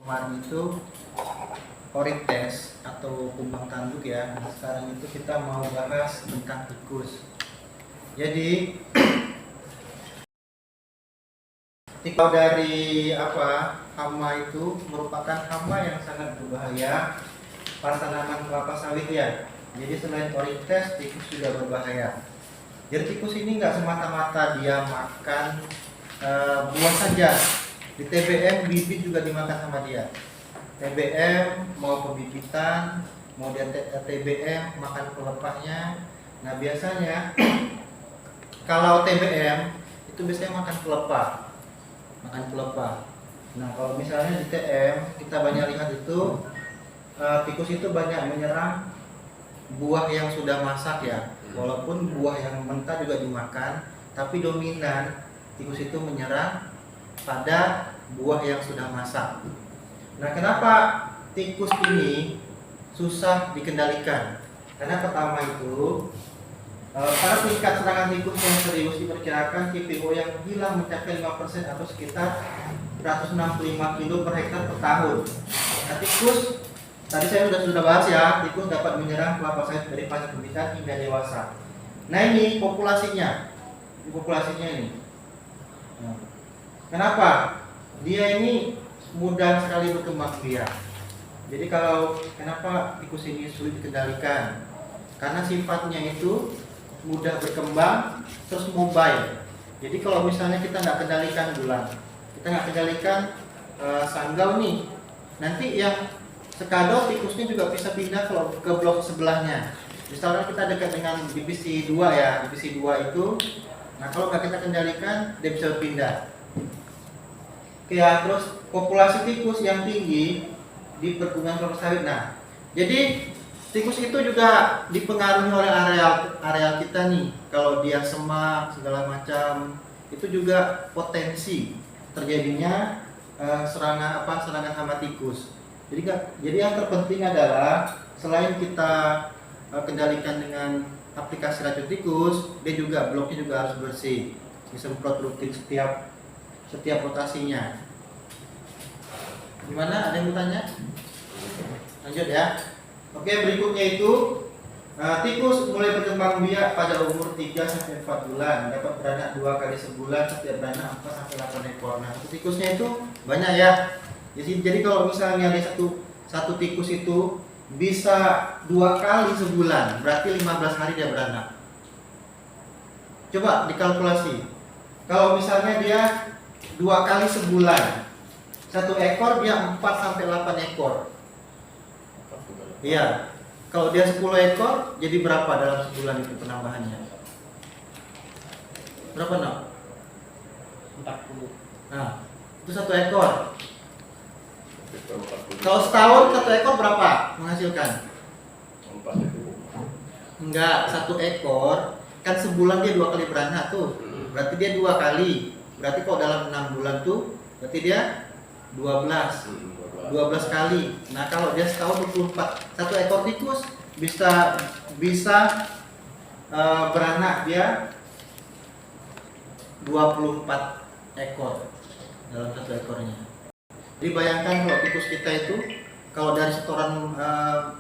Kemarin itu orites atau kumbang tanduk ya. Nah, sekarang itu kita mau bahas tentang tikus. Jadi tikus dari hama itu merupakan hama yang sangat berbahaya pada tanaman kelapa sawit ya. Jadi selain orites, tikus juga berbahaya. Jadi tikus ini nggak semata-mata dia makan buah saja. Di TBM bibit juga dimakan sama dia. TBM mau pembibitan, mau dia TBM makan pelepahnya. Nah biasanya kalau TBM itu biasanya makan pelepah. Nah kalau misalnya di TM kita banyak lihat itu tikus itu banyak menyerang buah yang sudah masak ya. Walaupun buah yang mentah juga dimakan, tapi dominan tikus itu menyerang pada buah yang sudah masak. Nah, kenapa tikus ini susah dikendalikan? Karena pertama itu pada tingkat serangan tikus yang serius diperkirakan TPO yang hilang mencapai 5% atau sekitar 165 kilo per hektar per tahun. Nah, tikus tadi saya sudah bahas ya, tikus dapat menyerang kelapa sawit dari fase pembibitan hingga dewasa. Nah, ini populasinya. Ini. Nah, kenapa? Dia ini mudah sekali berkembang biak. Jadi kenapa tikus ini sulit dikendalikan? Karena sifatnya itu mudah berkembang terus mobile. Jadi kalau misalnya kita nggak kendalikan bulan, kita nggak kendalikan sanggau nih, nanti yang sekadau tikusnya juga bisa pindah ke blok sebelahnya. Misalnya kita dekat dengan divisi 2 ya, divisi 2 itu, nah kalau nggak kita kendalikan dia bisa pindah. Oke ya, terus populasi tikus yang tinggi di perkebunan kelapa sawit. Nah, jadi tikus itu juga dipengaruhi oleh areal kita nih. Kalau dia semak segala macam, itu juga potensi terjadinya serangan hama tikus. Jadi yang terpenting adalah selain kita kendalikan dengan aplikasi racun tikus, dia juga bloknya juga harus bersih, disemprot rutin setiap rotasinya. Gimana? Ada yang bertanya? Lanjut ya. Oke, berikutnya itu tikus mulai berkembang biak pada umur 3-4 bulan, dapat beranak 2 kali sebulan, setiap beranak 4-8 ekor. Nah, tikusnya itu banyak ya. Jadi kalau misalnya ada satu tikus itu bisa 2 kali sebulan, berarti 15 hari dia beranak. Coba dikalkulasi. Kalau misalnya dia 2 kali sebulan, 1 ekor dia 4-8 ekor. Iya. Kalau dia 10 ekor, jadi berapa dalam sebulan itu penambahannya? Berapa nak? 40. Nah, itu 1 ekor. Kalau setahun 1 ekor berapa menghasilkan? 4 itu. Enggak, 1 ekor kan sebulan dia 2 kali beranak tuh. Berarti dia 2 kali. Berarti kalau dalam 6 bulan tuh berarti dia 12 kali. Nah, kalau dia setahun 24, 1 ekor tikus bisa beranak dia 24 ekor dalam 1 ekornya. Jadi bayangkan kalau tikus kita itu kalau dari setoran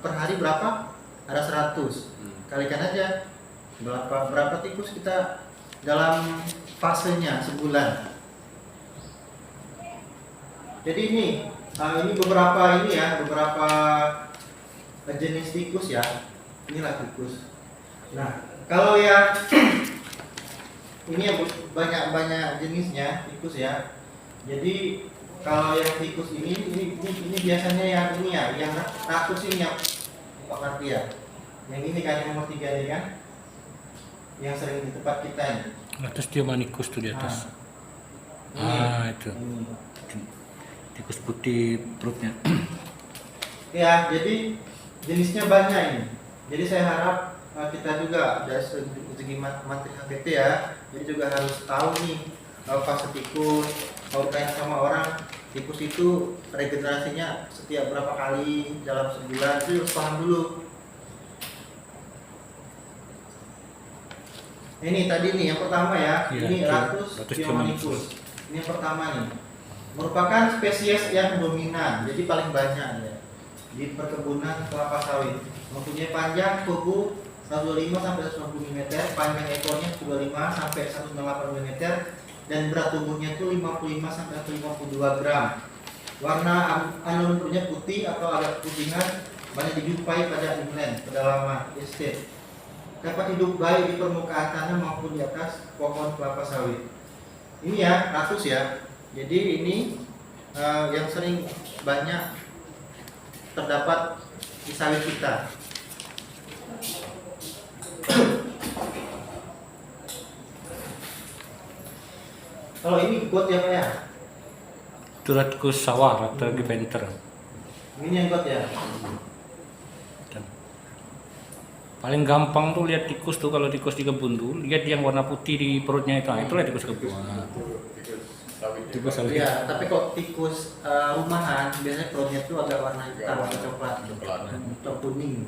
per hari berapa? Ada 100. Kalikan aja berapa tikus kita dalam fasenya sebulan. Jadi ini beberapa jenis tikus ya. Inilah tikus. Nah, kalau yang ini ya banyak jenisnya tikus ya. Jadi kalau yang tikus ini biasanya yang ini ya, yang ratus ini yang Pak Marti ya. Yang ini kan yang nomor 3 ini kan, yang sering di tempat kita ini. Atas dia manikus tuh di atas. Itu. Ini. Tikus putih perutnya. Ya, jadi jenisnya banyak ini. Jadi saya harap kita juga dari segi materi HPT ya, jadi juga harus tahu nih fase tikus. Kalau tanya sama orang, tikus itu regenerasinya setiap berapa kali dalam sebulan, itu harus paham dulu. Ini tadi nih yang pertama ya, ini ratus Piomanicus. Ini yang pertama nih. merupakan spesies yang dominan, jadi paling banyak ya di perkebunan kelapa sawit. Mempunyai panjang tubuh 125 sampai 160 mm, panjang ekornya 25 sampai 198 mm, dan berat tubuhnya itu 55 sampai 152 gram. Warna anugernya putih atau agak putihan, banyak dijumpai pada inland, pedalaman, estate. Dapat hidup baik di permukaan tanah maupun di atas pohon kelapa sawit. Ini ya, ratus ya. Jadi ini yang sering banyak terdapat di sawit kita. Kalau ini got ya Pak ya? Turatkus sawah atau lagi penter. Ini yang got ya? Paling gampang tuh lihat tikus tuh, kalau tikus di kebun tuh lihat yang warna putih di perutnya itu, nah, itulah tikus kebun. Nah, tikus sawit. Iya, tapi kok tikus rumahan biasanya perutnya tuh agak warna hitam atau coklat atau kuning.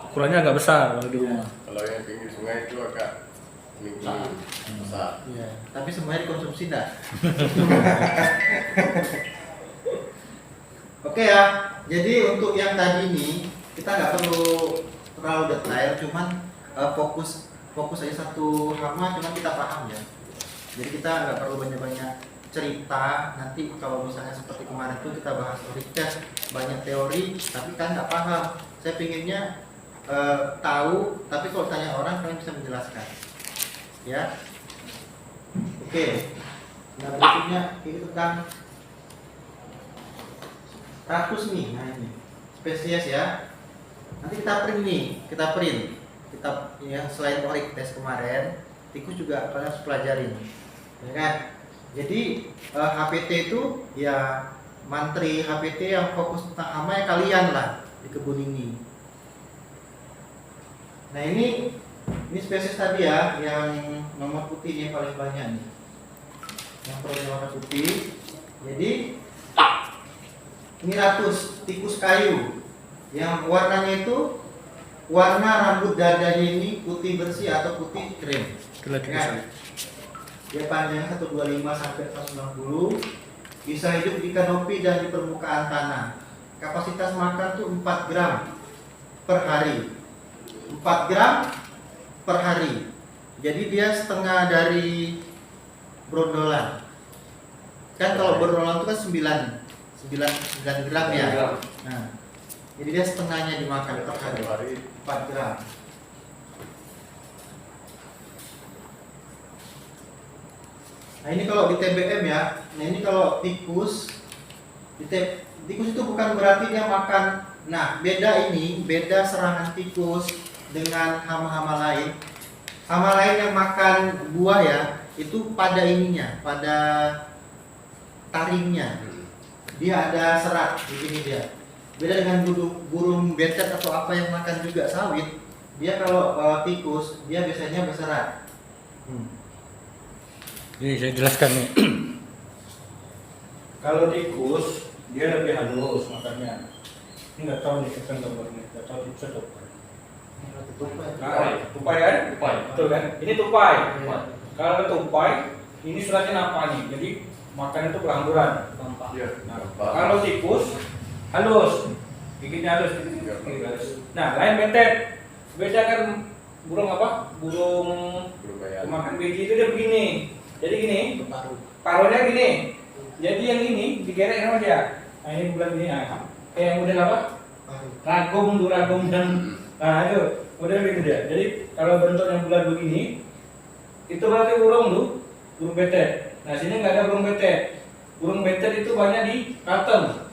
Ukurannya agak besar kalau di rumah. Kalau yang pinggir sungai itu agak kuning besar. Iya, tapi semuanya dikonsumsi dah. Oke ya, jadi untuk yang tadi ini kita nggak perlu terlalu detail, cuman fokus aja satu hama, cuman kita paham ya. Jadi kita nggak perlu banyak-banyak cerita. Nanti kalau misalnya seperti kemarin tuh kita bahas riset banyak teori, tapi kan nggak paham. Saya pinginnya tahu, tapi kalau tanya orang kalian bisa menjelaskan. Ya, oke. Nah berikutnya ini tentang rakus nih. Nah ini spesies ya. Nanti kita print ya, selain orik tes kemarin, tikus juga kalian harus pelajarin, ya kan? Jadi HPT itu ya mantri HPT yang fokus tentang hama ya kalian lah di kebun ini. Nah ini spesies tadi ya, yang nomor putih ini paling banyak nih, yang perutnya warna putih. Jadi ini ratus tikus kayu yang warnanya itu warna rambut dadanya ini putih bersih atau putih krim. Itulah tikus Ya. sawit. Dia panjangnya 125 sampai 160, bisa hidup di kanopi dan di permukaan tanah. Kapasitas makan tuh 4 gram per hari. 4 gram per hari. Jadi dia setengah dari brondolan. Kan kalau brondolan itu kan 9 gram ya. Nah, jadi dia setengahnya dimakan per hari. 4 gram. Nah ini kalau di TBM ya. Nah ini kalau tikus, tikus itu bukan berarti dia makan. Nah beda serangan tikus dengan hama-hama lain. Hama lain yang makan buah ya, itu pada ininya, pada taringnya. Dia ada serat di sini dia. Beda dengan burung betet atau apa yang makan juga sawit. Dia kalau tikus dia biasanya berserat. Ini saya jelaskan nih. Kalau tikus dia lebih halus makannya. Ini nggak tahu nih kita gambarnya, nggak tahu tikus atau tupai. Tupai kan? Tupai. Betul kan? Ini tupai. Iya. Kalau tupai ini suratnya apa nih? Jadi makan itu berhamburan. Iya. Nah, kalau tikus halus, giginya halus. Nah, lain betet. Beda kan burung apa? Burung Berbayar. makan biji itu dia begini. Jadi gini, Paru. paruhnya gini. Jadi yang ini digerek sama dia. Nah ini bulan ini. Nah, yang model apa? Paru. Ragum dan nah itu model gitu dia. Jadi kalau bentuknya bulan begini, itu berarti burung tuh, burung betet. Nah sini nggak ada burung betet. Burung betet itu banyak di Kalteng.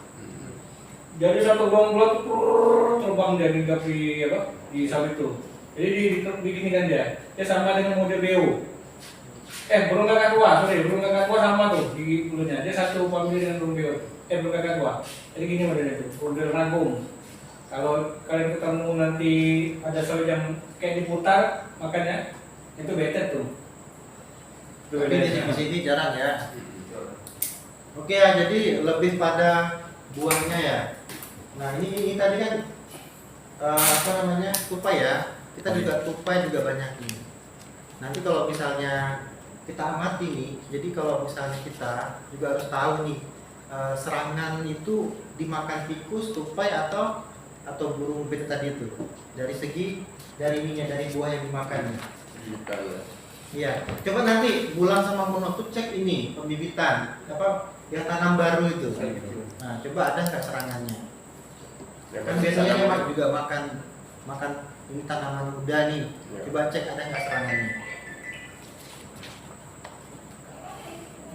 Jadi satu burung bulan tuh terbang dia di gapi apa? Di sawit itu. Jadi begini kan dia. Dia sama dengan model beo. Burung kakak tua, burung kakak tua sama tuh di bulunya. Dia satu famili dengan burung beo. Burung kakak tua. Jadi gini modelnya itu, model ragum. Kalau kalian ketemu nanti ada sawit yang kayak diputar, makanya itu betet tuh. Tapi di sini jarang ya. Oke ya, jadi lebih pada buahnya ya. Nah ini tadi kan apa namanya tupai ya. Kita juga tupai juga banyak nih. Nanti kalau misalnya kita amati nih, jadi kalau misalnya kita juga harus tahu nih serangan itu dimakan tikus, tupai atau burung betet tadi itu? Dari ininya, dari buah yang dimakannya. Bukan ya. Iya, coba nanti Bulan sama Mono tuh cek ini pembibitan apa yang tanam baru itu. Nah, coba ada nggak serangannya? Yang Kan masih biasanya tanam- dia juga makan ini tanaman muda nih. Ya. Coba cek ada nggak serangannya.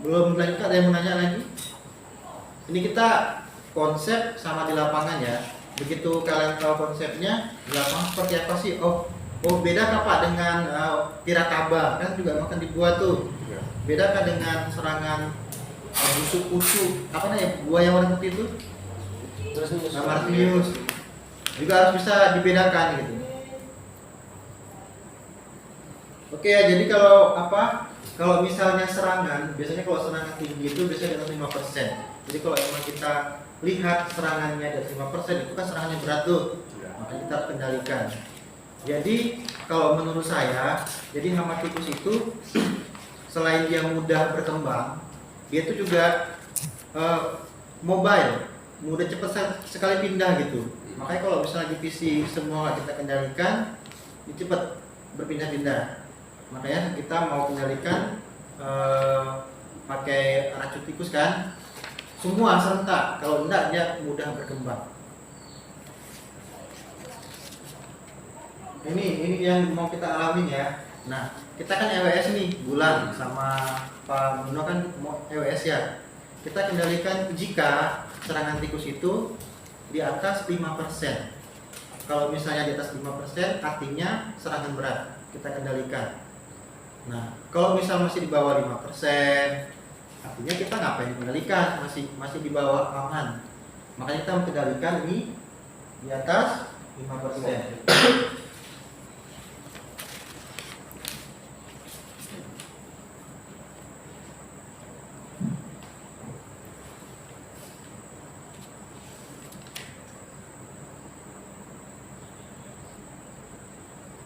Belum lanjut, ada yang mau nanya lagi? Ini kita konsep sama di lapangan ya. Begitu kalian tahu konsepnya, di lapangan seperti apa sih? Oh beda kah Pak dengan tirakaba? Kan juga makan di buah tuh. Ya. Beda kah dengan serangan busuk kusu? Apa namanya? Buah yang warna putih itu? Martinius. Juga harus bisa dibedakan gitu. Oke ya, jadi kalau misalnya serangan, biasanya kalau serangan tinggi itu biasanya di atas 5%. Jadi kalau emang kita lihat serangannya di atas 5%, itu kan serangannya berat tuh. Ya. Maka kita harus kendalikan. Jadi kalau menurut saya, jadi hama tikus itu selain dia mudah berkembang, dia itu juga mobile, mudah cepat sekali pindah gitu. Makanya kalau misalnya divisi semua kita kendalikan, dia cepat berpindah-pindah. Makanya kita mau kendalikan pakai racun tikus kan, semua serentak. Kalau enggak dia mudah berkembang. Ini yang mau kita alamin ya. Nah, kita kan EWS nih, Bulan sama Pak Muno kan mau EWS ya. Kita kendalikan jika serangan tikus itu di atas 5%. Kalau misalnya di atas 5%, artinya serangan berat. Kita kendalikan. Nah, kalau misal masih di bawah 5%, artinya kita ngapain kendalikan? Masih di bawah aman. Makanya kita mengendalikan ini di atas 5%.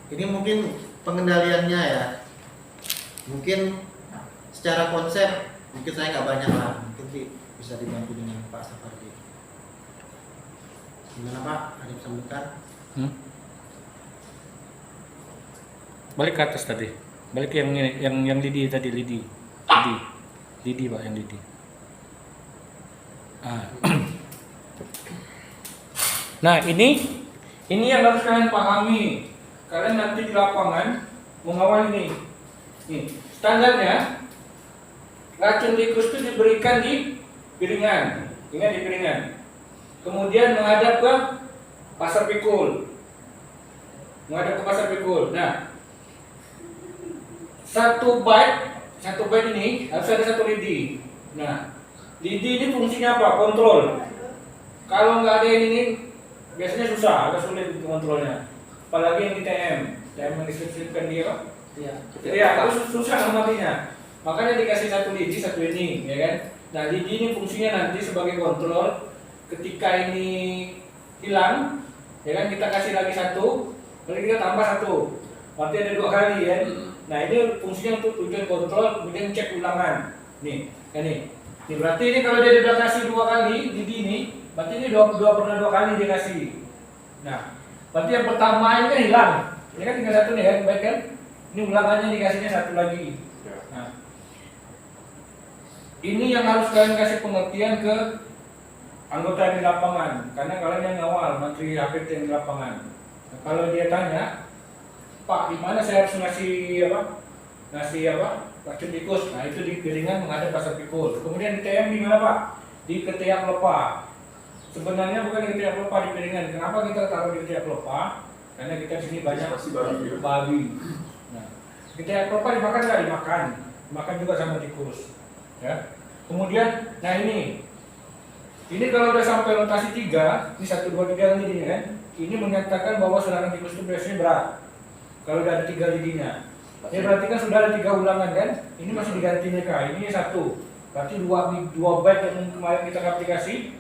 Ini mungkin pengendaliannya ya. Mungkin secara konsep mungkin saya nggak banyak lah. Mungkin bisa dibantu dengan Pak Safardi. Gimana Pak? Ada yang sambungkan? Balik ke atas tadi. Balik yang ini, yang lidi tadi, lidi Pak, yang lidi. Nah, ini yang harus kalian pahami. Kalian nanti di lapangan mengawal ini. Nih, standarnya racun tikus itu diberikan di piringan. Ingat, di piringan. Kemudian menghadap ke pasar pikul. Nah, satu bite ini harus ada satu lidi. Nah, lidi ini fungsinya apa? Kontrol. Kalau nggak ada ini biasanya susah, agak sulit untuk kontrolnya. Apalagi yang di TM yang diselipkan dia, ya itu susah matinya. Makanya dikasih satu lidi, satu ini, ya kan? Nah, lidi ini fungsinya nanti sebagai kontrol. Ketika ini hilang, ya kan, kita kasih lagi satu, lalu kita tambah satu, berarti ada 2 kali ya. Nah, ini fungsinya untuk tujuan kontrol, kemudian cek ulangan. Nih, kan nih. Nih berarti ini kalau dia udah kasih 2 kali lidi ini, berarti ini 2 kali dia kasih. Nah, berarti yang pertama ini kan hilang. Ini kan tinggal satu nih kan, baik kan? Ini ulangannya dikasihnya satu lagi. Nah, ini yang harus kalian kasih pengertian ke anggota yang di lapangan, karena kalian yang ngawal, menteri HPT yang di lapangan. Nah, kalau dia tanya, Pak, di mana saya harus ngasih racun tikus? Nah, itu di piringan menghadap pasar pikul. Kemudian di TM di mana Pak? Di ketiak lepa. Sebenarnya bukan di ketiak lepa, di piringan. Kenapa kita taruh di ketiak lepa? Karena kita di sini banyak babi. Nah, ketiak lepa dimakan nggak? Dimakan juga sama tikus. Ya. Kemudian, nah ini kalau udah sampai rotasi 3, ini 1, 2, 3 lidinya kan, ini menyatakan bahwa serangan tikus itu biasanya berat. Kalau udah ada 3 lidinya, ini berarti kan sudah ada 3 ulangan kan, ini masih diganti mereka, ini 1, berarti 2 bite yang kemarin kita aplikasi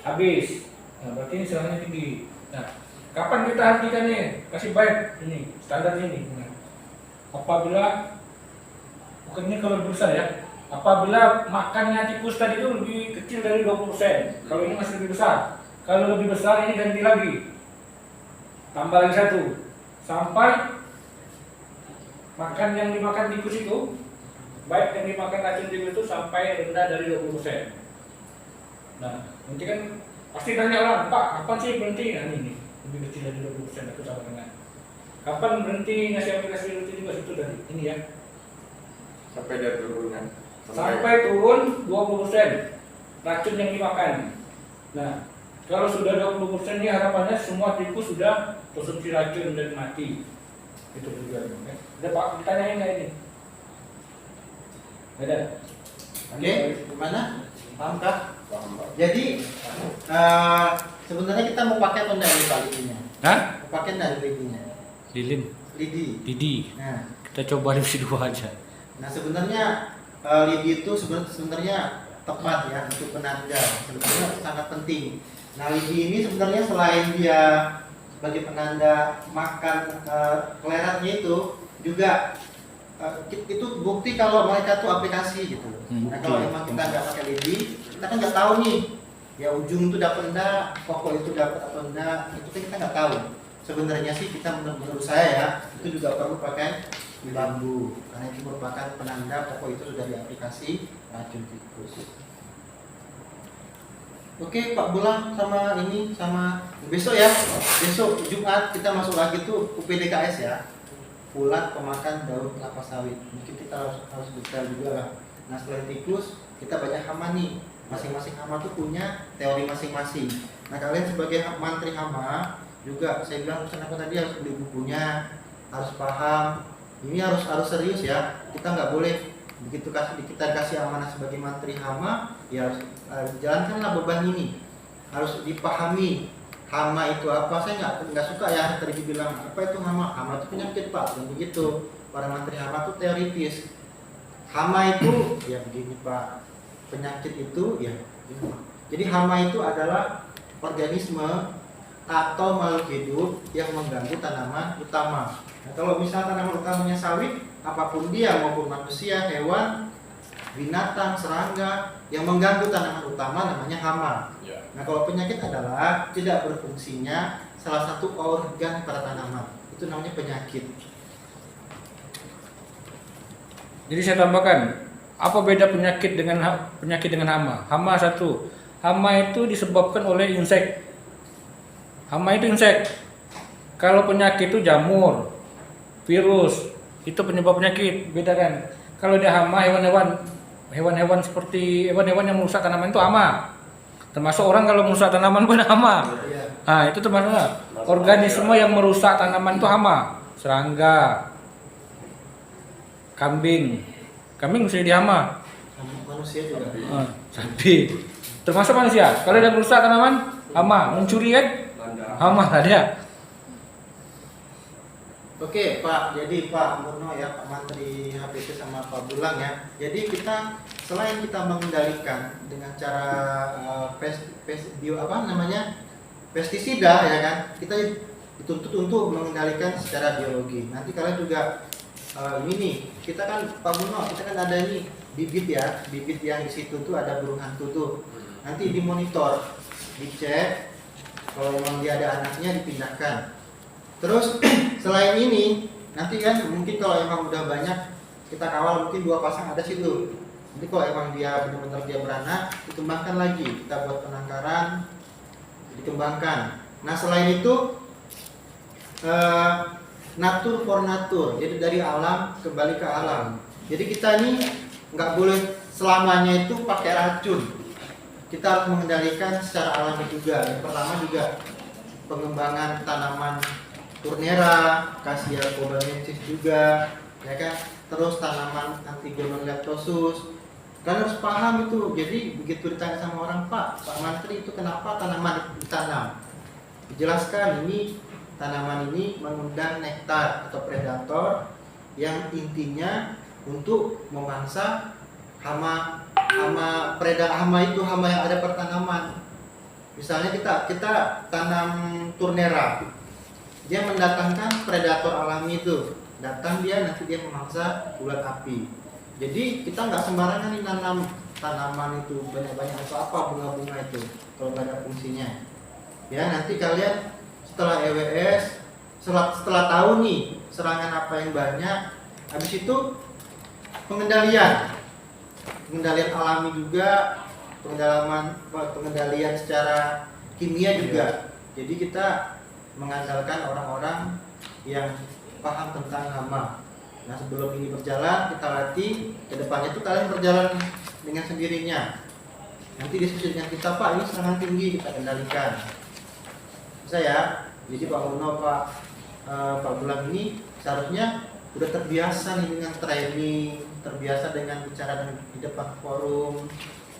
habis. Nah, berarti ini serangannya tinggi. Nah, kapan kita hentikan nih, kasih bite ini, standar ini. Nah, apabila, bukan ini kalau berusaha ya, apabila makannya tikus tadi itu lebih kecil dari 20%. Kalau ini masih lebih besar. Kalau lebih besar ini ganti lagi. Tambah lagi 1. Sampai makan yang dimakan tikus itu, baik yang dimakan racun tikus itu sampai rendah dari 20%. Nah, nanti kan pasti tanya orang, Pak, kapan sih berhenti? Nah ini lebih kecil dari 20% aku sama dengan. Kapan berhenti ngasih aplikasi itu juga situ tadi? Ini ya. Sampai dia turun kan. Sampai turun 20% racun yang dimakan. Nah, kalau sudah 20% ini harapannya semua tikus sudah konsumsi racun dan mati. Itu juga. Ada Pak, ditanyain nggak ini? Ada. Oke, gimana? Paham kah? Paham, Pak. Jadi sebenarnya kita mau pakai atau enggak ini Pak lidinya? Hah? Mau pakai enggak lidinya? Lilin, Lidi. Didi. Nah, Kita coba di dua aja. nah sebenarnya lidi itu sebenarnya tepat ya untuk penanda. Sebenarnya sangat penting. Nah, lidi ini sebenarnya selain dia sebagai penanda makan keleratnya itu juga itu bukti kalau mereka tuh aplikasi gitu. Nah, kalau emang kita nggak pakai lidi, kita kan nggak tahu nih ya ujung itu dapat enggak, pokok itu dapat atau enggak, itu kan kita nggak tahu. Sebenarnya sih kita menurut saya ya itu juga perlu pakai bambu karena itu merupakan penanda pokok itu sudah diaplikasi racun tikus. Oke Pak Bulang sama ini sama besok ya, besok Jumat kita masuk lagi tuh UPDKS ya, ulat pemakan daun kelapa sawit. Mungkin kita harus detail juga lah. Nah selain tikus kita banyak hama nih, masing-masing hama tuh punya teori masing-masing. Nah kalian sebagai mantri hama juga saya bilang kenapa tadi harus beli bukunya, harus paham. Ini harus serius ya. Kita nggak boleh begitu kita kasih amanah sebagai mantri hama, ya harus jalankanlah beban ini. Harus dipahami hama itu apa. Saya nggak suka ya tadi dibilang apa itu hama. Hama itu penyakit Pak. Dan begitu para mantri hama itu teoritis. Hama itu ya begini Pak. Penyakit itu ya. Jadi hama itu adalah organisme atau makhluk hidup yang mengganggu tanaman utama. Nah, kalau misalnya tanaman utamanya sawit, apapun dia maupun manusia, hewan, binatang, serangga yang mengganggu tanaman utama namanya hama. Ya. Nah, kalau penyakit adalah tidak berfungsinya salah satu organ pada tanaman. Itu namanya penyakit. Jadi saya tambahkan, apa beda penyakit dengan hama? Hama satu, hama itu disebabkan oleh insek. Hama itu insek. Kalau penyakit itu jamur, virus, itu penyebab penyakit, beda kan? Kalau dia hama hewan-hewan seperti hewan-hewan yang merusak tanaman itu hama. Termasuk orang kalau merusak tanaman pun hama. Nah, itu termasuk organisme yang merusak tanaman itu hama. Serangga, kambing bisa jadi hama. Manusia juga. Sapi. Termasuk manusia. Kalau dia merusak tanaman, hama. Mencuri kan? Hama lah dia. Oke Pak, jadi Pak Murno ya, Pak Menteri HPT sama Pak Bulang ya. Jadi kita selain kita mengendalikan dengan cara pestisida ya kan, kita dituntut untuk mengendalikan secara biologi. Nanti kalian juga ini nih, kita kan Pak Murno, kita kan ada ini bibit ya, bibit yang di situ tuh ada burung hantu tuh. Nanti dimonitor, dicek, kalau memang dia ada anaknya dipindahkan. Terus selain ini nanti kan mungkin kalau emang udah banyak kita kawal mungkin 2 pasang ada situ. Nanti kalau emang dia benar-benar dia beranak dikembangkan lagi, kita buat penangkaran dikembangkan. Nah selain itu natur for natur, jadi dari alam kembali ke alam. Jadi kita ini nggak boleh selamanya itu pakai racun. Kita harus mengendalikan secara alami juga. Yang pertama juga pengembangan tanaman Turnera, Cassia cubensis juga, ya kan. Terus tanaman Antigonum lactosus. Kalian harus paham itu. Jadi begitu ditanya sama orang, Pak Menteri itu kenapa tanaman ditanam? Dijelaskan ini tanaman ini mengundang nektar atau predator yang intinya untuk memangsa hama itu hama yang ada pada tanaman. Misalnya kita tanam Turnera. Dia mendatangkan predator alami itu. Datang dia nanti dia memangsa ulat api. Jadi kita nggak sembarangan nih nanam tanaman itu banyak-banyak atau apa bunga-bunga itu kalau nggak ada fungsinya. Ya nanti kalian setelah EWS, setelah tahu nih serangan apa yang banyak, habis itu pengendalian alami juga, pengendalian secara kimia juga. Jadi kita mengandalkan orang-orang yang paham tentang hama. Nah sebelum ini berjalan kita latih, kedepannya itu kalian berjalan dengan sendirinya. Nanti diskusi dengan kita, Pak ini serangan tinggi, kita kendalikan. Bisa ya. Jadi Pak Muno, Pak Bulan ini seharusnya udah terbiasa nih dengan training, terbiasa dengan bicara di depan forum,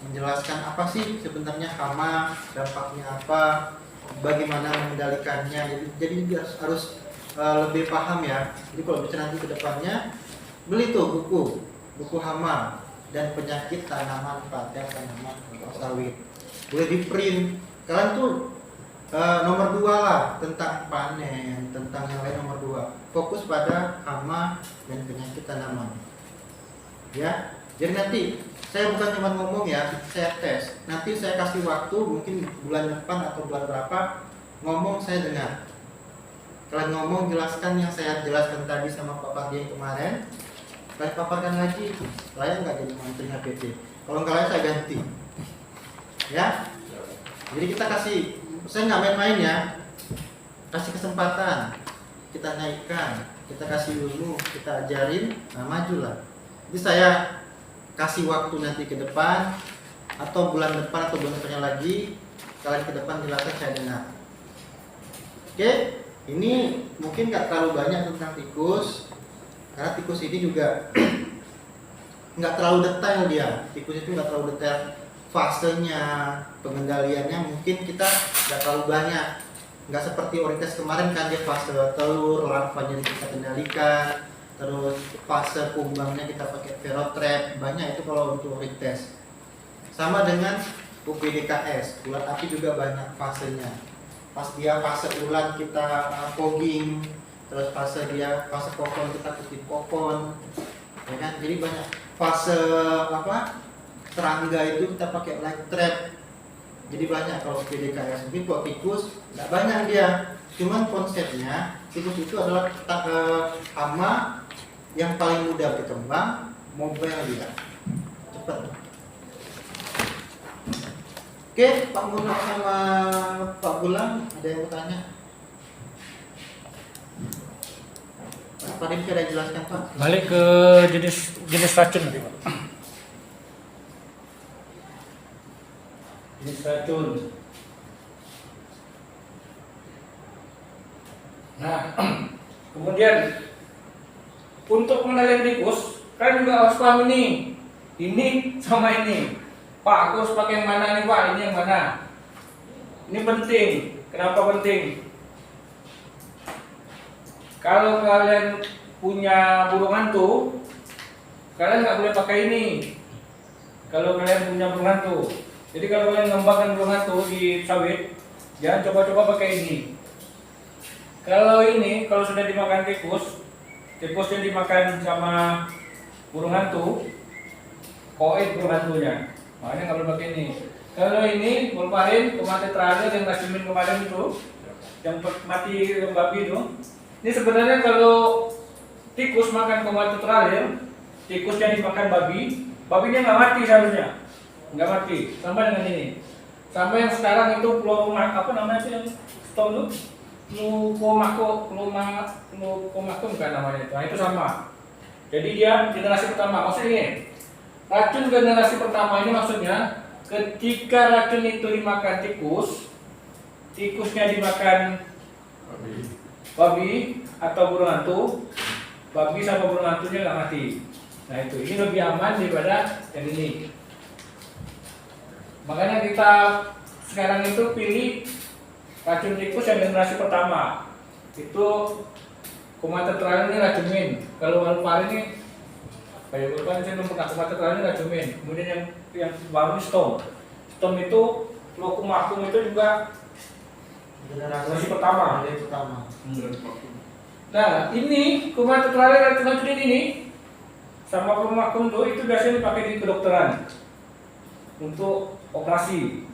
menjelaskan apa sih sebenarnya hama, dampaknya apa, bagaimana mengendalikannya. Jadi harus lebih paham ya. Jadi kalau bicara nanti ke depannya, beli tuh buku hama dan penyakit tanaman paten, tanaman atau sawit. Boleh di print. Kalian tuh nomor 2 lah tentang panen, tentang yang lain nomor 2. Fokus pada hama dan penyakit tanaman. Ya. Jadi nanti saya bukan cuma ngomong ya, saya tes. Nanti saya kasih waktu mungkin bulan depan atau bulan berapa ngomong saya dengar. Kalian ngomong jelaskan yang saya jelaskan tadi sama Pak Pardi yang kemarin. Kalian paparkan lagi. Layak nggak jadi menteri HPT? Kalau nggak layak saya ganti. Ya. Jadi kita kasih, saya nggak main-main ya. Kasih kesempatan. Kita naikkan, kita kasih ilmu, kita ajarin, nah majulah. Jadi saya kasih waktu nanti ke depan atau bulan depan atau bulan depannya lagi, kalian ke depan jelaskan saya dengar. Oke, ini mungkin nggak terlalu banyak tentang tikus, karena tikus ini juga nggak terlalu detail dia. Tikus itu nggak terlalu detail fasenya, pengendaliannya mungkin kita nggak terlalu banyak. Nggak seperti orientas kemarin kan dia fase telur, larvanya kita kendalikan, terus fase kumbangnya kita pakai verotrap, banyak itu kalau untuk orientas. Sama dengan UPDKS, ulat api juga banyak fasenya. Pas dia fase ulat kita fogging, terus fase kokon kita kutip kokon, ya kan? Jadi banyak fase serangga itu kita pakai light trap. Jadi banyak kalau PDKS. Tapi kalau tikus nggak banyak dia. Cuman konsepnya tikus itu adalah hama yang paling mudah berkembang, mobile dia, cepat. Oke, Pak Muno sama Pak Bulan ada yang mau tanya? Pak Dim sudah jelaskan Pak. Balik ke jenis racun nanti Pak. Jenis racun. Nah, kemudian untuk mengenali tikus kan juga harus paham ini sama ini. Pak, aku harus pakai yang mana nih Pak? Ini yang mana? Ini penting. Kenapa penting? Kalau kalian punya burung hantu, kalian nggak boleh pakai ini. Kalau kalian punya burung hantu, jadi kalau kalian ngembangkan burung hantu di sawit, jangan coba-coba pakai ini. Kalau ini, kalau sudah dimakan tikusnya dimakan sama burung hantu, koit burung hantunya. Makanya nggak boleh pakai ini. Kalau ini, kemarin kematian terakhir yang rasimin kemarin itu, yang mati babi itu. Ini sebenarnya kalau tikus makan kematian terakhir, tikusnya dimakan babinya nggak mati seharusnya, nggak mati. Sama dengan ini, sama yang sekarang itu apa namanya sih yang stone itu? Lukomako bukan namanya itu. Nah, itu sama. Jadi dia generasi pertama. Maksudnya ini, racun generasi pertama ini maksudnya ketika racun itu dimakan tikusnya dimakan babi atau burung hantu, babi sama burung hantunya nggak mati. Nah itu, ini lebih aman daripada yang ini. Makanya kita sekarang itu pilih racun tikus yang generasi pertama. Itu kematian terakhir ini racumin. Kalau paru-paru ini kayak bukan saya belum pernah kematian terakhir ini racumin. Kemudian yang baru stone itu lokumakum itu juga generasi pertama. Nah ini kematian terakhir racun ini sama peluru vakum tuh itu biasanya dipakai di kedokteran untuk operasi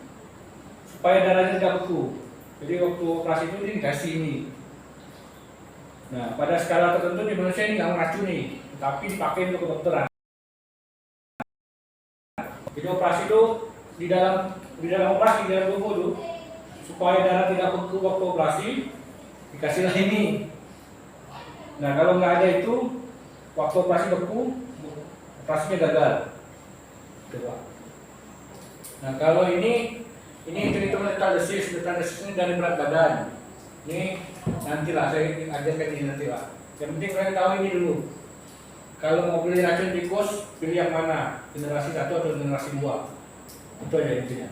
supaya darahnya tidak beku. Jadi waktu operasi itu dikasih ini. Nah, pada skala tertentu di Indonesia ini nggak meracuni, tapi dipakai untuk kedokteran. Jadi operasi itu di dalam operasi di dalam tubuh tuh supaya darah tidak beku waktu operasi dikasihlah ini. Nah, kalau nggak ada itu waktu operasi beku, operasinya gagal. Coba. Nah, kalau ini hitung letal desis ini dari berat badan. Ini nantilah saya ajarkan ini nanti lah. Yang penting kalian tahu ini dulu. Kalau mau beli racun tikus, pilih yang mana? Generasi 1 atau generasi 2? Itu aja intinya.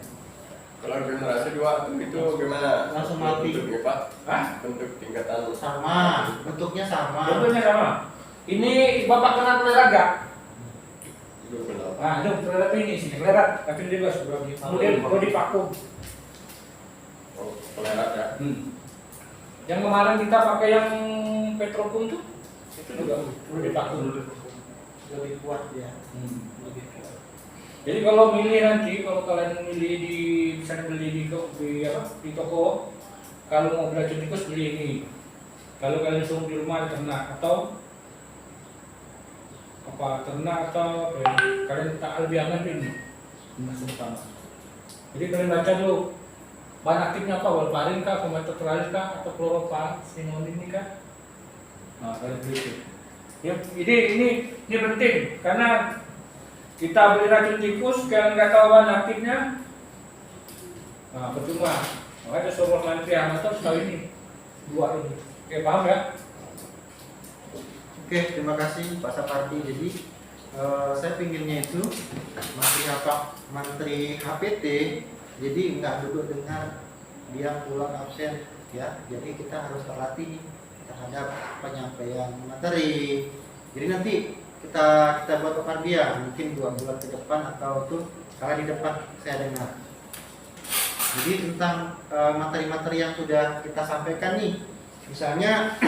Kalau generasi 2 itu gimana? Langsung mati. Bentuknya Pak? Hah? Bentuk tingkatan Sama, bentuknya sama. Bentuknya sama. Ini Bapak kenal pelerat gak? itu benar. Nah, itu pelerat ini sini, pelerat. Racun tikus. Kemudian body vakum. Oh, pelerat ya. Yang kemarin kita pakai yang petrokum tuh, itu juga body vakum. Lebih kuat ya. Lebih kuat. Jadi kalau milih nanti, kalau kalian milih bisa beli di toko, kalau mau beli racun tikus beli ini. Kalau kalian suruh di rumah ternak atau ternak atau kalian tak lebih aman ini masuk utama. Jadi kalian baca dulu bahan aktifnya apa, warfarin kah, kometotralis kah, atau chlorpheniramine kah? Nah, kalian beli itu. Ya, ini penting karena kita beli racun tikus kalian nggak tahu bahan aktifnya, nah percuma. Makanya sobat mantri amator sekali ini dua ini. Oke, paham ya? Oke, terima kasih Pak Sapardi. Jadi saya pinginnya itu Menteri HPT, jadi nggak duduk dengar dia pulang absen ya. Jadi kita harus terlatih terhadap penyampaian materi. Jadi nanti kita buat open dia mungkin 2 bulan ke depan atau tuh kali di depan saya dengar. Jadi tentang materi-materi yang sudah kita sampaikan nih, misalnya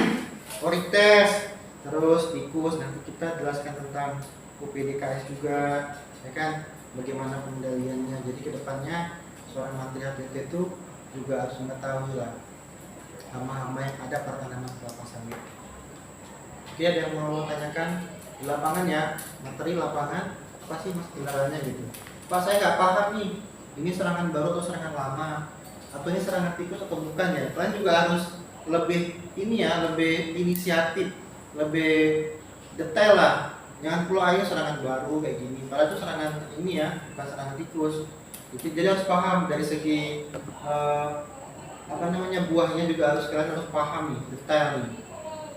orik tes, terus tikus, nanti kita jelaskan tentang UPDKS juga, ya kan, bagaimana pengendaliannya. Jadi kedepannya seorang mantri HPT itu juga harus mengetahui lah hama-hama yang ada pada tanaman kelapa sawit. Oke, ada yang mau tanyakan di lapangan ya, materi lapangan apa sih mas kendalanya gitu? Pak, saya nggak paham nih, ini serangan baru atau serangan lama, atau ini serangan tikus atau bukan ya? Kalian juga harus lebih ini ya, lebih inisiatif, lebih detail lah. Jangan pulau ayo serangan baru kayak gini, padahal itu serangan ini ya, bukan serangan tikus. Jadi harus paham dari segi buahnya juga kalian harus paham nih, detail nih.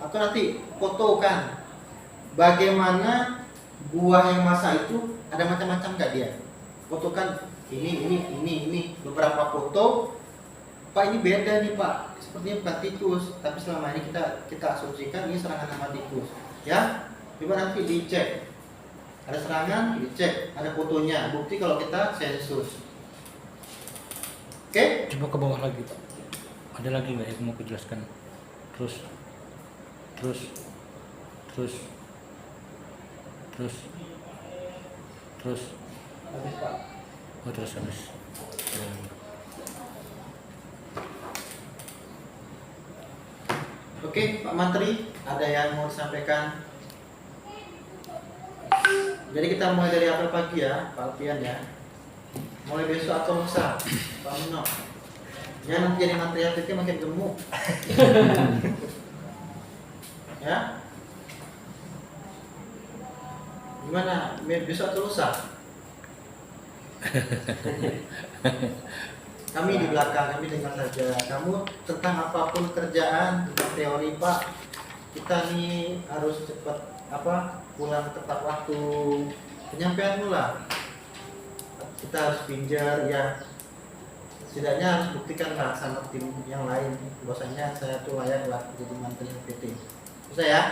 Atau nanti foto kan, bagaimana buah yang masak itu ada macam-macam nggak dia? Fotokan ini beberapa foto. Pak, ini beda nih Pak, sepertinya bukan tikus, tapi selama ini kita asumsikan ini serangan sama tikus. Ya, coba nanti dicek. Ada serangan, dicek, ada fotonya, bukti kalau kita sensus. Oke? Coba ke bawah lagi Pak. Ada lagi nggak yang mau kujelaskan? Terus. Habis Pak. Oh, terus habis. Oke, Pak Menteri, ada yang mau disampaikan? Jadi kita mulai dari apel pagi ya, Pak Alfian ya. Mulai besok atau lusa, Pak Mino. Ya nanti jadi Menteri HPT makin gemuk. Ya. Gimana? Besok atau lusa? Kami di belakang, kami dengar saja. Kamu tentang apapun kerjaan, tentang teori Pak, kita nih harus cepat pulang tepat waktu. Penyampaian lah. Kita harus pinjar ya. Setidaknya harus buktikan lah sama tim yang lain bahwasanya saya tuh layak lah jadi Menteri HPT. Bisa ya?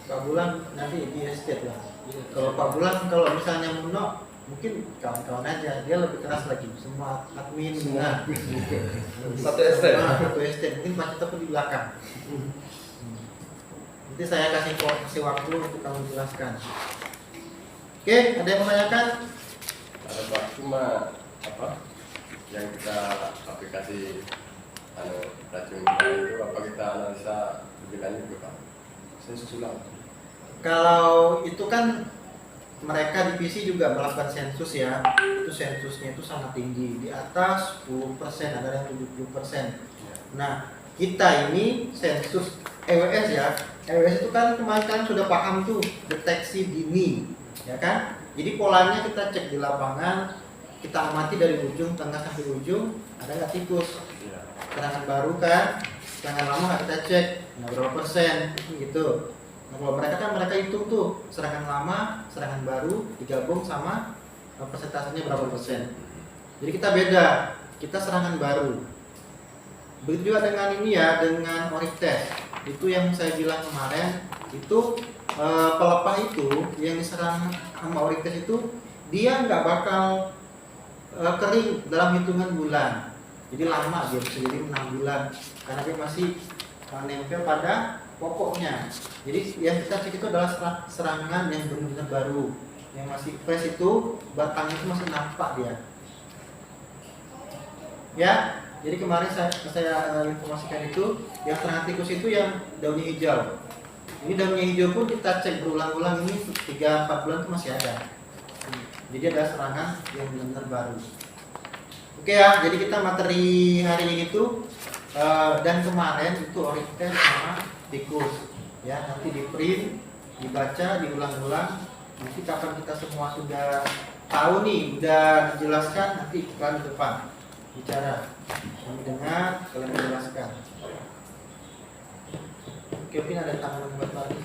Pak Bulan nanti di estate lah. Kalau Pak Bulan kalau misalnya Muno mungkin kawan-kawan aja, dia lebih keras lagi semua admin semua. Satu estate. Satu estate mungkin Pak Cita pun di belakang. Nanti saya kasih waktu untuk kamu jelaskan. Oke, ada yang menanyakan? Ada Pak, cuma apa yang kita aplikasi racun itu apa kita analisa lebih lanjut ke Pak? Sensus ulang. Kalau itu kan mereka di PC juga melakukan sensus ya. Itu sensusnya itu sangat tinggi, di atas 10%, ada yang 70%. Nah, kita ini sensus EWS ya. EWS itu kan kemarin kan sudah paham tuh deteksi dini, ya kan? Jadi polanya kita cek di lapangan, kita amati dari ujung tengah sampai ujung, ada nggak tikus? Serangan baru kan, serangan lama nggak kita cek, nah berapa persen gitu. Nah kalau mereka kan mereka hitung tuh serangan lama, serangan baru digabung sama persentasenya berapa persen. Jadi kita beda, kita serangan baru. Begitu juga dengan ini ya, dengan ORIC test. Itu yang saya bilang kemarin, itu pelepah itu yang diserang sama ORIC test itu dia nggak bakal kering dalam hitungan bulan. Jadi lama dia bisa jadi 6 bulan karena dia masih nempel pada pokoknya. Jadi yang kita cek itu adalah serangan yang benar-benar baru, yang masih fresh itu batangnya itu masih nampak dia. Ya, jadi kemarin saya informasikan itu yang serangan tikus itu yang daunnya hijau. Ini daunnya hijau pun kita cek berulang-ulang ini 3-4 bulan itu masih ada. Jadi ada serangan yang benar-benar baru. Oke ya, jadi kita materi hari ini tuh dan kemarin itu ORIC test sama tikus. Ya, nanti di print, dibaca, diulang-ulang. Nanti kapan kita semua sudah tahu nih, udah dijelaskan, nanti kalian di depan bicara. Kami dengar, kalian menjelaskan. Oke, mungkin ada tambahan buat lagi.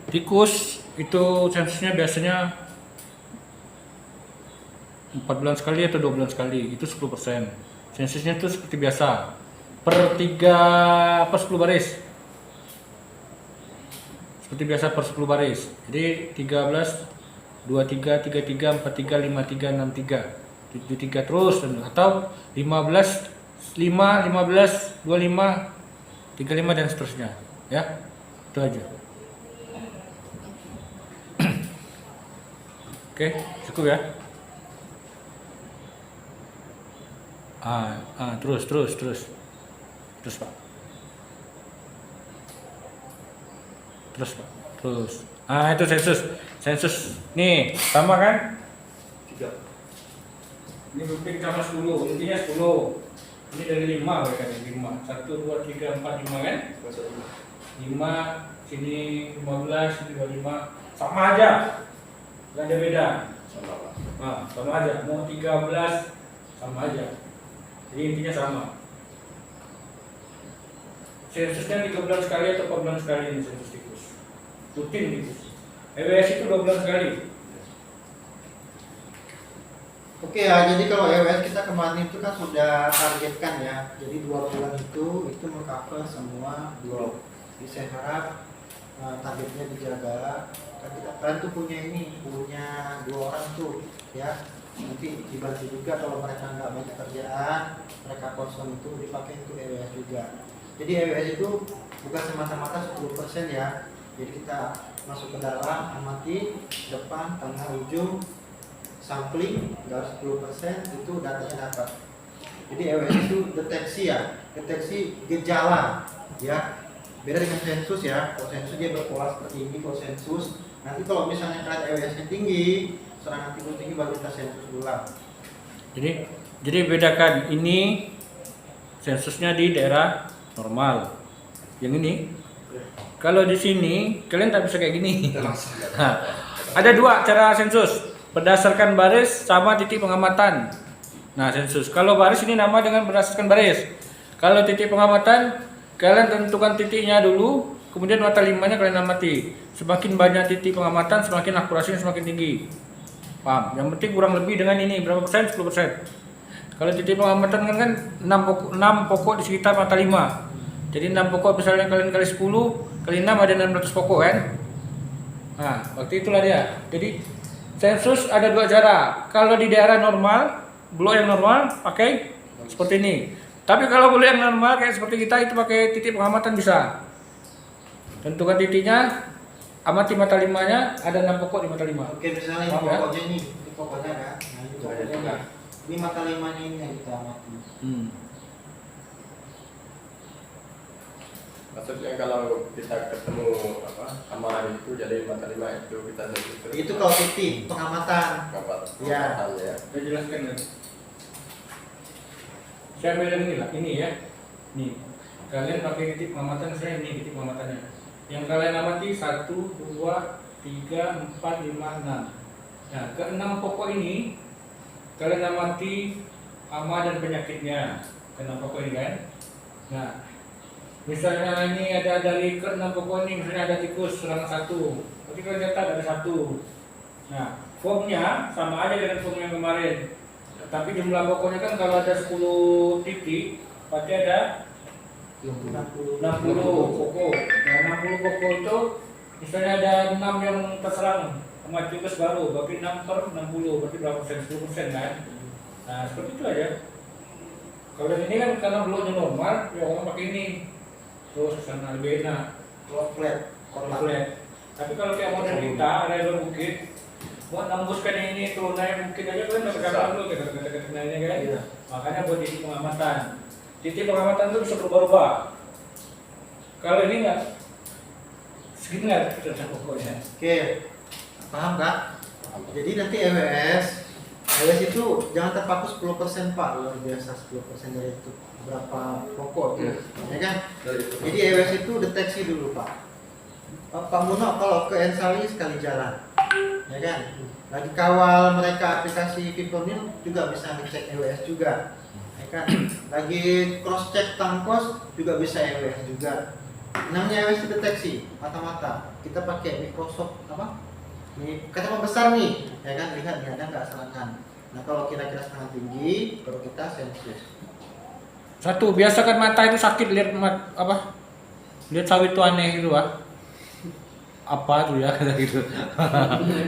Tikus itu sensusnya biasanya 4 bulan sekali atau 2 bulan sekali, itu 10%. Sensusnya itu seperti biasa, per 10 baris. Seperti biasa per 10 baris. Jadi 13, 23, 33, 43, 53, 63, 73 terus, atau 15, 5, 15, 25, 35 dan seterusnya. Ya, itu aja. Oke, cukup ya. Terus Pak. Terus. Itu sensus. Nih, sama kan? 3. Ini bukti sama 10, intinya 10. Ini dari 5 mereka dari 5. 1, 2, 3, 4, 5 kan? 5, sini 15, sini 25. Sama aja. Gak ada beda. Sama aja. Mau 13 sama aja. Jadi intinya sama. Sensusnya 3 bulan sekali atau 4 bulan sekali ini sensus tikus. Rutin tikus. EWS itu 2 bulan sekali. Oke ya, jadi kalau EWS kita kemarin itu kan sudah targetkan ya. Jadi 2 bulan itu mengcover semua blok. Jadi saya harap targetnya dijaga. Kalian tuh punya 2 orang tuh ya. Nanti dibantu juga kalau mereka nggak banyak kerjaan, mereka kosong itu dipakai untuk EWS juga. Jadi EWS itu bukan semata-mata 10% ya. Jadi kita masuk ke dalam, amati depan, tengah, ujung, sampling, nggak harus 10%, itu datanya dapat. Jadi EWS itu deteksi ya, deteksi gejala ya. Beda dengan sensus ya. Kalau sensus dia berpola seperti ini, kalau sensus nanti kalau misalnya kalian EWS-nya tinggi, serangan tikus tinggi, baru kita sensus ulang. Jadi bedakan ini sensusnya di daerah normal. Yang ini, kalau di sini kalian tak bisa kayak gini. Ada 2 cara sensus, berdasarkan baris sama titik pengamatan. Nah, sensus. Kalau baris ini nama dengan berdasarkan baris. Kalau titik pengamatan, kalian tentukan titiknya dulu, kemudian mata 5-nya kalian amati. Semakin banyak titik pengamatan, semakin akurasinya semakin tinggi. Paham? Yang penting kurang lebih dengan ini berapa persen? 10%. Kalau titik pengamatan kan 6 pokok di sekitar mata 5. Jadi 6 pokok misalnya kalian kali 10 kali 6 ada 600 pokok kan? Nah, waktu itulah dia. Jadi sensus ada 2 cara. Kalau di daerah normal, blok yang normal pakai seperti ini. Tapi kalau boleh yang normal kayak seperti kita itu pakai titik pengamatan bisa. Tentukan titiknya, amati mata limanya, ada 6 pokok di mata lima. Oke, misalnya ini Paham ya? pokoknya ini pokoknya kan. Nah, ini pokoknya enggak. Ini mata limanya ini yang kita amati. Maksudnya kalau kita ketemu amal itu jadi mata lima itu kita jadi Itu kalau titik pengamatan. Ya. ya. Saya jelaskan lagi. Saya ambil yang ini lah, ini ya. Nih, kalian pakai titik pengamatan saya ini titik pengamatannya. Yang kalian amati 1, 2, 3, 4, 5, 6. Nah, ke-6 pokok ini kalian amati hama dan penyakitnya. Ke-6 pokok ini kan. Nah, misalnya ini ada dari ke-6 pokok ini, misalnya ada tikus serang 1. Berarti kalian catat ada 1. Nah, formnya sama aja dengan form yang kemarin. Tapi jumlah pokoknya kan kalau ada 10 titik, berarti ada 60 pokok. Nah, 60 pokok itu misalnya ada 6 yang terserang sama tikus baru, berarti 6 per 60, berarti berapa persen? 10% kan? Nah, seperti itu aja. Kalau ini kan karena bloknya normal, ya orang pakai ini. Terus sana lebih enak. Flat. Flat. Tapi kalau kayak model kita, ada yang bukit, buat nembuskan ini turunnya mungkin aja kan nggak gampang dulu kata-kata kan. Iya. Makanya buat titik pengamatan. Titik pengamatan itu bisa berubah-ubah. Kalau ini nggak segini nggak kita pokoknya. Oke. Paham Kak? Jadi nanti EWS itu jangan terpaku 10% Pak, luar biasa 10% dari itu berapa pokok tuh, ya kan? Jadi EWS itu deteksi dulu Pak. Pak Muno kalau ke Ensali sekali jalan, ya kan? Lagi kawal mereka aplikasi Fipronil juga bisa ngecek EWS juga, ya kan? Lagi cross check tangkos juga bisa EWS juga. Namanya EWS itu deteksi mata-mata. Kita pakai Microsoft apa? Ini kacamata besar nih, ya kan? Lihat nih ada nggak serangan. Nah kalau kira-kira serangan tinggi, baru kita sensus. Satu, biasakan mata itu sakit lihat lihat sawit itu aneh gitu Pak. Apa tuh ya kata gitu.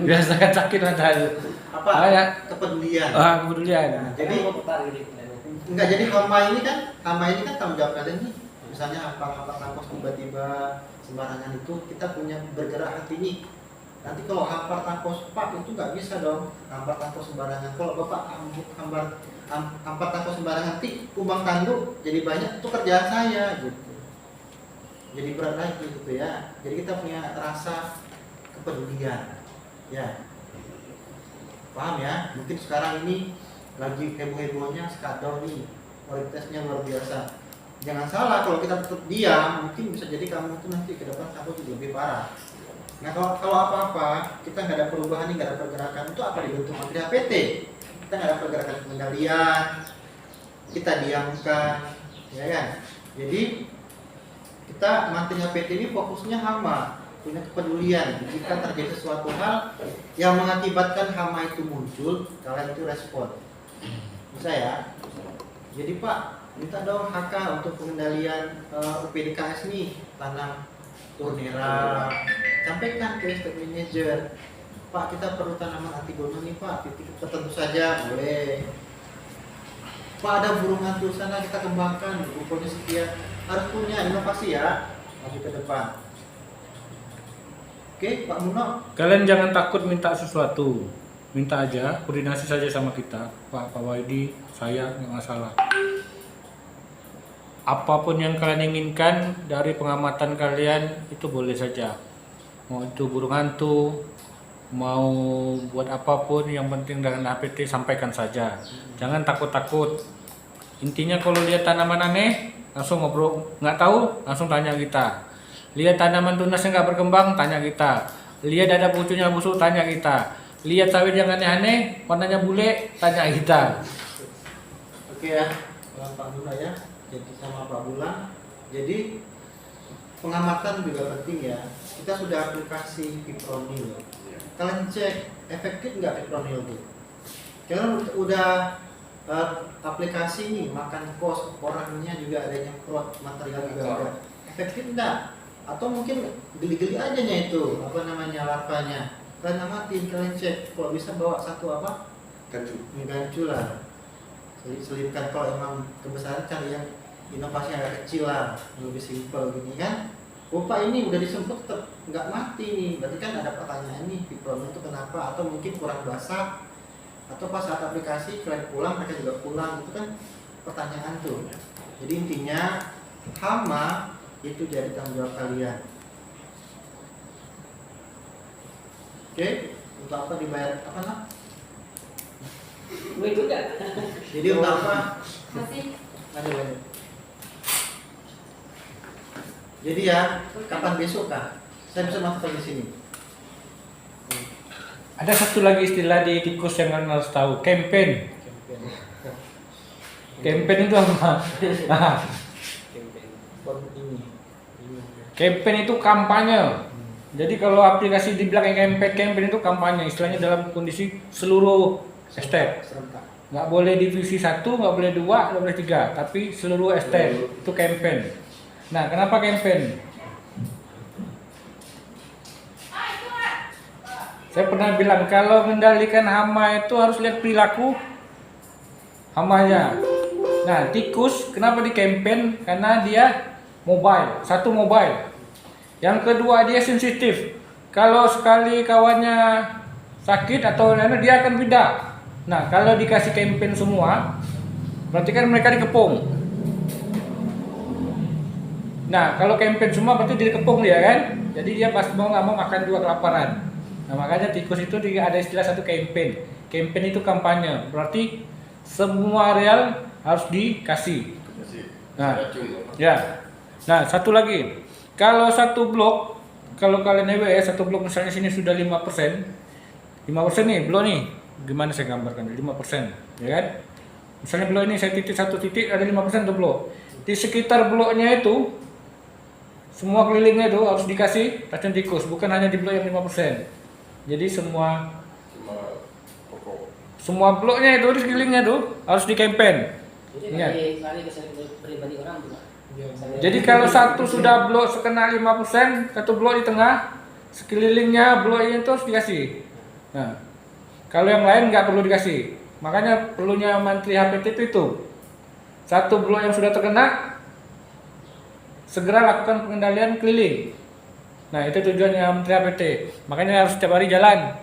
Biasakan sakit mata itu. Apa? Ya. Kepedulian. Kepedulian. Nah, jadi enggak jadi hama ini kan tanggung jawab kalian nih. Misalnya apa tangkos tiba-tiba sembarangan itu kita punya bergerak hati nih. Nanti kalau hampar tangkos Pak itu nggak bisa dong hampar tangkos sembarangan. Kalau Bapak hampar tangkos sembarangan nanti kumbang tanduk jadi banyak itu kerjaan saya gitu. Jadi berat lagi gitu ya. Jadi kita punya rasa kepedulian. Ya. Paham ya? Mungkin sekarang ini lagi heboh-hebohnya skadol nih. Kualitasnya luar biasa. Jangan salah kalau kita tetap diam, mungkin bisa jadi kamu itu nanti ke depan takut juga lebih parah. Nah kalau apa-apa kita nggak ada perubahan nih, nggak ada pergerakan, itu apa dibentuk materi HPT? Kita nggak ada pergerakan pengendalian, kita diamkan, ya kan? Jadi kita materi HPT ini fokusnya hama, punya kepedulian. Jika terjadi sesuatu hal yang mengakibatkan hama itu muncul, kalian itu respon. Bisa ya? Jadi Pak, minta dong HK untuk pengendalian UPDKS nih, tanam turnera. Sampaikan ke estate manager, Pak kita perlu tanaman antigonal nih Pak, titik tertentu saja boleh. Pak ada burung hantu sana kita kembangkan, rumputnya sekian, harus punya inovasi ya, maju ke depan. Oke Pak Muno. Kalian jangan takut minta sesuatu, minta aja, koordinasi saja sama kita, Pak Waidi, saya nggak masalah. Apapun yang kalian inginkan dari pengamatan kalian itu boleh saja. Mau itu burung hantu, mau buat apapun, yang penting dengan HPT sampaikan saja. Jangan takut-takut. Intinya kalau lihat tanaman aneh, langsung ngobrol, nggak tahu, langsung tanya kita. Lihat tanaman tunasnya nggak berkembang, tanya kita. Lihat ada pucunya busuk, tanya kita. Lihat sawit yang aneh-aneh, warnanya bule, tanya kita. Oke ya, Pak Bulan ya, jadi sama Pak Bulan. Jadi pengamatan juga penting ya. Kita sudah aplikasi Fipronil. Kalian cek efektif nggak Fipronil itu? Kalian udah aplikasi nih makan kos, orangnya juga ada yang prot, material juga ada. Efektif nggak? Atau mungkin geli-geli aja nya itu apa namanya larvanya. Kalian amatin, kalian cek. Kalau bisa bawa satu apa? Gancu lah. selipkan. Kalau emang kebesaran cari yang inovasi yang agak kecil lah, yang lebih simpel gini kan. Pak ini udah disempet tetap nggak mati nih, berarti kan ada pertanyaan nih Viprolin itu kenapa, atau mungkin kurang basah, atau pas saat aplikasi kalian pulang mereka juga pulang, itu kan pertanyaan tuh. Jadi intinya hama itu jadi tanggung jawab kalian. Oke, untuk apa dibayar apa nak? Gue juga. Jadi untuk apa? Masih. Lanjut. Jadi ya, kapan besok kah? Saya bisa masuk lagi di sini. Ada satu lagi istilah di tikus yang kalian harus tahu, campaign. Campaign itu apa? Nah, Ini. campaign itu kampanye. Jadi kalau aplikasi di belakang campaign itu kampanye. Istilahnya dalam kondisi seluruh estate. Serentak. Nggak boleh divisi 1, nggak boleh 2, nggak boleh 3, tapi seluruh estate itu campaign. Nah, kenapa campaign? Saya pernah bilang kalau mengendalikan hama itu harus lihat perilaku hamanya. Nah, tikus kenapa di campaign? Karena dia mobile, satu mobile. Yang kedua dia sensitif. Kalau sekali kawannya sakit atau lain dia akan pindah. Nah, kalau dikasih campaign semua, berarti kan mereka dikepung. Nah, kalau campaign semua berarti dikepung dia kan? Jadi dia pasti mau nggak mau makan dua kelaparan. Nah, makanya tikus itu ada istilah satu campaign. Campaign itu kampanye, berarti semua areal harus dikasih. Nah, ya. Nah, satu lagi. Kalau satu blok, kalau kalian EWS satu blok misalnya sini sudah 5%. 5% nih, blok nih. Gimana saya gambarkan? 5%, ya kan? Misalnya blok ini saya titik satu titik ada 5% tuh blok. Di sekitar bloknya itu semua kelilingnya itu harus dikasih racun tikus, bukan hanya di blok yang 5%. Jadi semua bloknya itu di sekelilingnya itu harus di campaign. Jadi lari ke pribadi orang juga. Jadi kalau satu sudah blok sekena 5%, satu blok di tengah, sekelilingnya blok ini itu harus dikasih. Nah, kalau yang lain nggak perlu dikasih. Makanya perlunya Menteri HPT itu satu blok yang sudah terkena segera lakukan pengendalian keliling. Nah, itu tujuannya Menteri HPT. Makanya harus setiap hari jalan.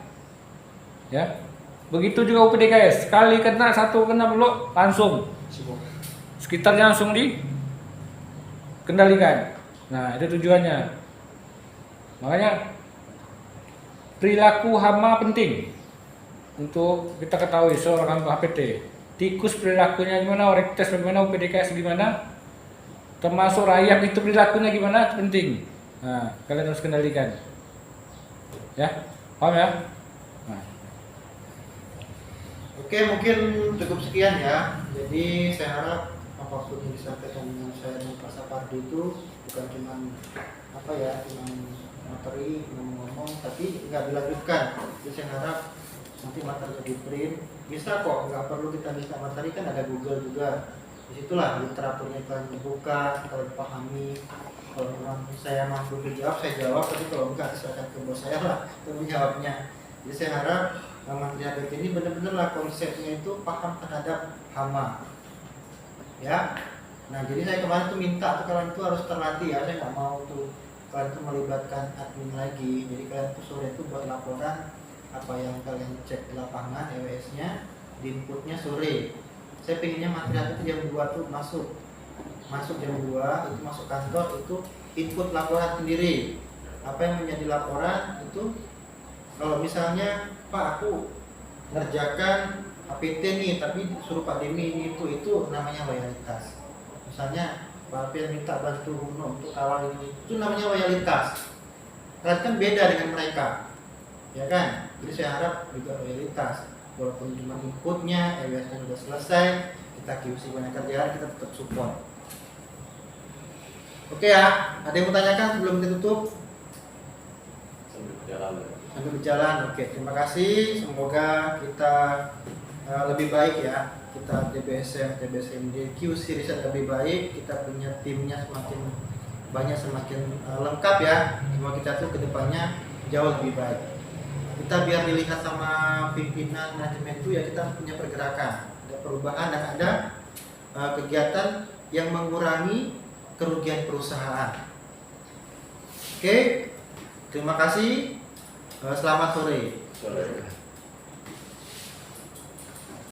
Ya. Begitu juga UPDKS. Sekali kena satu kena blok langsung sekitarnya langsung dikendalikan. Nah, itu tujuannya. Makanya perilaku hama penting untuk kita ketahui seorang HPT. Tikus perilakunya gimana, Orektes bagaimana, UPDKS gimana, termasuk rakyat itu perilakunya gimana, itu penting. Nah, kalian harus kendalikan. Ya, paham ya? Nah. Oke, mungkin cukup sekian ya. Jadi saya harap apapun yang disampaikan dengan saya dan Pak Sapardi itu bukan cuma apa ya, cuma materi ngomong-ngomong, tapi nggak dilanjutkan. Jadi saya harap nanti materinya di print, bisa kok, nggak perlu kita minta materi, kan ada Google juga. Disitulah literaturnya kalian buka, kalian pahami. Kalau memang saya mampu dijawab, saya jawab, tapi kalau enggak silakan ke bos saya lah untuk menjawabnya. Jadi saya harap Menteri HPT ini benar-benar lah konsepnya itu paham terhadap hama. Ya. Nah, jadi saya kemarin tuh minta tuh kalian tuh harus terlatih ya. Saya nggak mau tuh kalian tuh melibatkan admin lagi. Jadi kalian tuh sore itu buat laporan apa yang kalian cek di lapangan EWS-nya, di inputnya sore. Saya pengennya materi itu jam 2 tuh masuk jam 2 itu masuk kantor, itu input laporan sendiri. Apa yang menjadi laporan itu, kalau misalnya Pak aku ngerjakan APT nih tapi suruh Pak Demi ini itu namanya loyalitas. Misalnya Pak Apil minta bantu Runo untuk awal ini, itu namanya loyalitas. Kalian kan beda dengan mereka, ya kan? Jadi saya harap juga loyalitas. Walaupun cuma inputnya, EWS-nya sudah selesai, kita QC banyak kerjaan, kita tetap support. Oke ya, ada yang mau tanyakan sebelum ditutup? Sambil berjalan. Oke, terima kasih. Semoga kita lebih baik ya. Kita DBSM, TBSMD, QC riset lebih baik. Kita punya timnya semakin banyak, semakin lengkap ya. Semua kita tuh kedepannya jauh lebih baik. Kita biar dilihat sama pimpinan manajemen itu ya, kita punya pergerakan. ada perubahan dan ada kegiatan yang mengurangi kerugian perusahaan. Oke, terima kasih. Selamat sore. Sorry.